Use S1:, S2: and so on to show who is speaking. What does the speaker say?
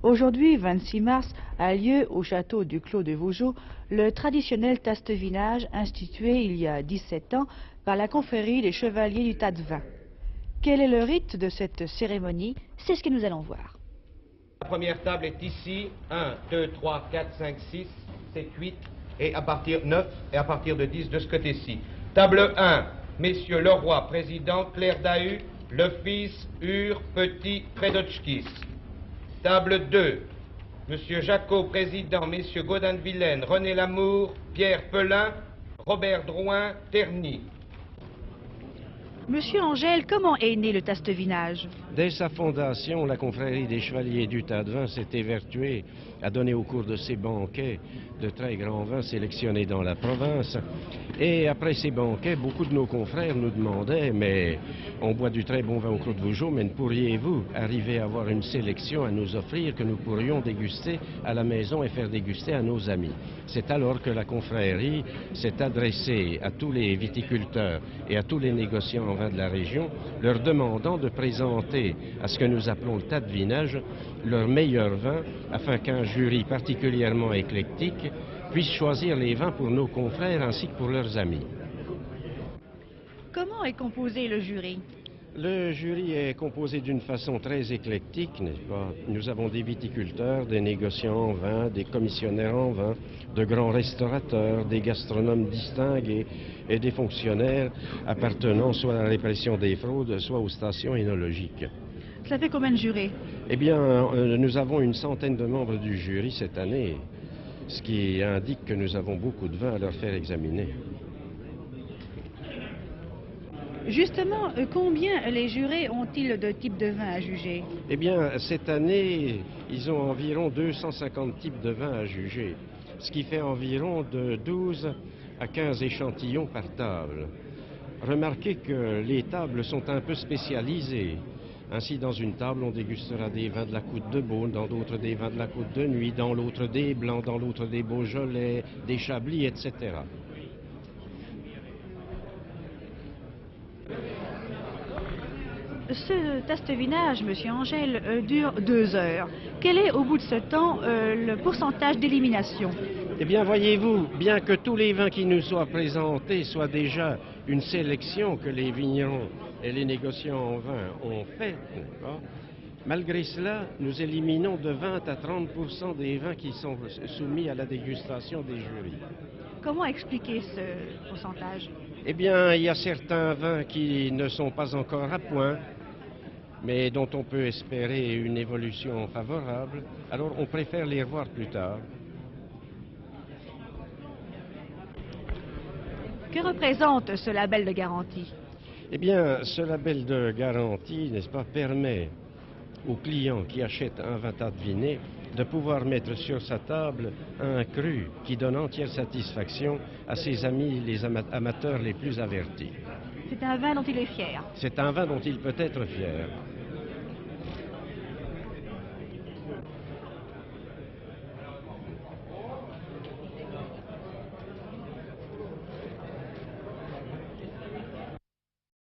S1: Aujourd'hui, 26 mars, a lieu au château du Clos de Vougeot le traditionnel taste-vinage institué il y a 17 ans par la confrérie des chevaliers du tas de vin. Quel est le rite de cette cérémonie? C'est ce que nous allons voir.
S2: La première table est ici, 1, 2, 3, 4, 5, 6, 7, 8, et à partir 9 et à partir de 10 de ce côté-ci. Table 1, messieurs Leroy, président, Claire Dahu, le fils, Ur, Petit, Predotchkis. Table 2, monsieur Jacot, président, messieurs Gaudin-de-Vilaine, René Lamour, Pierre Pelin, Robert Drouin, Terny.
S1: Monsieur Angèle, comment est né le taste-vinage?
S3: Dès sa fondation, la confrérie des chevaliers du tas de vin s'est évertuée à donner au cours de ses banquets de très grands vins sélectionnés dans la province. Et après ces banquets, beaucoup de nos confrères nous demandaient « Mais on boit du très bon vin au Clos de Vougeot, mais ne pourriez-vous arriver à avoir une sélection à nous offrir que nous pourrions déguster à la maison et faire déguster à nos amis ?» C'est alors que la confrérie s'est adressée à tous les viticulteurs et à tous les négociants en vin de la région, leur demandant de présenter à ce que nous appelons le tas de vinage leurs meilleurs vins, afin qu'un jury particulièrement éclectique puisse choisir les vins pour nos confrères ainsi que pour leurs amis.
S1: Comment est composé le jury?
S3: Le jury est composé d'une façon très éclectique, n'est-ce pas? Nous avons des viticulteurs, des négociants en vin, des commissionnaires en vin, de grands restaurateurs, des gastronomes distingués et des fonctionnaires appartenant soit à la répression des fraudes, soit aux stations énologiques.
S1: Ça fait combien de jurés?
S3: Eh bien, nous avons une centaine de membres du jury cette année, ce qui indique que nous avons beaucoup de vins à leur faire examiner.
S1: Justement, combien les jurés ont-ils de types de vins à juger?
S3: Eh bien, cette année, ils ont environ 250 types de vins à juger, ce qui fait environ de 12 à 15 échantillons par table. Remarquez que les tables sont un peu spécialisées. Ainsi, dans une table, on dégustera des vins de la Côte de Beaune, dans d'autres des vins de la Côte de Nuit, dans l'autre des Blancs, dans l'autre des Beaujolais, des Chablis, etc.
S1: Ce taste-vinage, monsieur Angèle, dure 2 heures. Quel est, au bout de ce temps, le pourcentage d'élimination?
S3: Eh bien, voyez-vous, bien que tous les vins qui nous soient présentés soient déjà une sélection que les vignerons et les négociants en vin ont faite, malgré cela, nous éliminons de 20 à 30% des vins qui sont soumis à la dégustation des jurys.
S1: Comment expliquer ce pourcentage?
S3: Eh bien, il y a certains vins qui ne sont pas encore à point, mais dont on peut espérer une évolution favorable, alors on préfère les revoir plus tard.
S1: Que représente ce label de garantie?
S3: Eh bien, ce label de garantie, n'est-ce pas, permet aux clients qui achètent un vin tadviné de pouvoir mettre sur sa table un cru qui donne entière satisfaction à ses amis, les amateurs les plus avertis.
S1: C'est un vin dont il est fier.
S3: C'est un vin dont il peut être fier.